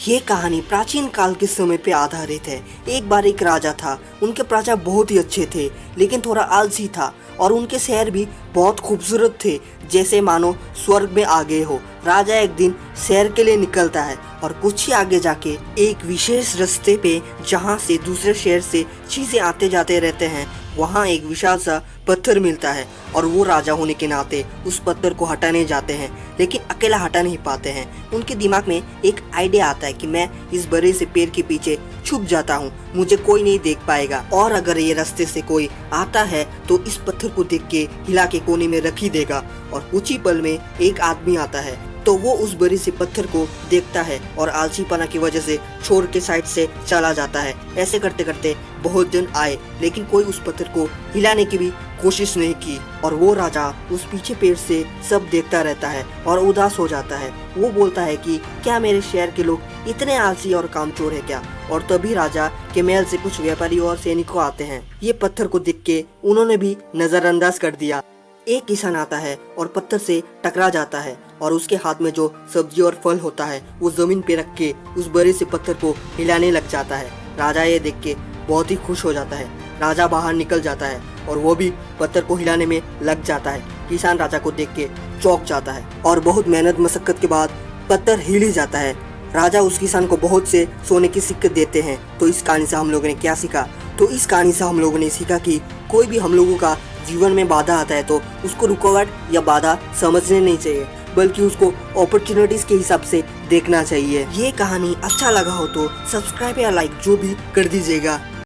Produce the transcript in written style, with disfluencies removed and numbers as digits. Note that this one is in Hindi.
ये कहानी प्राचीन काल के समय पे आधारित है। एक बार एक राजा था। उनके प्रजा बहुत ही अच्छे थे, लेकिन थोड़ा आलसी था और उनके शहर भी बहुत खूबसूरत थे, जैसे मानो स्वर्ग में आ गए हो। राजा एक दिन सैर के लिए निकलता है और कुछ ही आगे जाके एक विशेष रास्ते पे, जहाँ से दूसरे शहर से चीजें आते जाते रहते हैं, वहाँ एक विशाल सा पत्थर मिलता है और वो राजा होने के नाते उस पत्थर को हटाने जाते हैं, लेकिन अकेला हटा नहीं पाते हैं। उनके दिमाग में एक आइडिया आता है कि मैं इस बड़े से पेड़ के पीछे छुप जाता हूँ, मुझे कोई नहीं देख पाएगा, और अगर ये रास्ते से कोई आता है तो इस पत्थर को देख के हिला के कोने में रख ही देगा। और कुछ ही पल में एक आदमी आता है तो वो उस बड़े से पत्थर को देखता है और आलसीपना की वजह से छोड़ के साइड से चला जाता है। ऐसे करते करते बहुत दिन आए, लेकिन कोई उस पत्थर को हिलाने की भी कोशिश नहीं की और वो राजा उस पीछे पेड़ से सब देखता रहता है और उदास हो जाता है। वो बोलता है कि क्या मेरे शहर के लोग इतने आलसी और कामचोर है क्या? और तभी राजा के महल से कुछ व्यापारी और सैनिकों आते हैं। ये पत्थर को देख के उन्होंने भी नजरअंदाज कर दिया। एक किसान आता है और पत्थर से टकरा जाता है और उसके हाथ में जो सब्जी और फल होता है वो जमीन पे रख के उस बड़े से पत्थर को हिलाने लग जाता है। राजा ये देख के बहुत ही खुश हो जाता है। राजा बाहर निकल जाता है और वो भी पत्थर को हिलाने में लग जाता है। किसान राजा को देख के चौंक जाता है और बहुत मेहनत मशक्कत के बाद पत्थर हिल ही जाता है। राजा उस किसान को बहुत से सोने की सिक्के देते हैं। तो इस कहानी से हम लोगों ने क्या सीखा? तो इस कहानी से हम लोगों ने सीखा कि कोई भी हम लोगों का जीवन में बाधा आता है तो उसको रुकावट या बाधा समझने नहीं चाहिए, बल्कि उसको अपॉर्चुनिटीज के हिसाब से देखना चाहिए। ये कहानी अच्छा लगा हो तो सब्सक्राइब या लाइक जो भी कर दीजिएगा।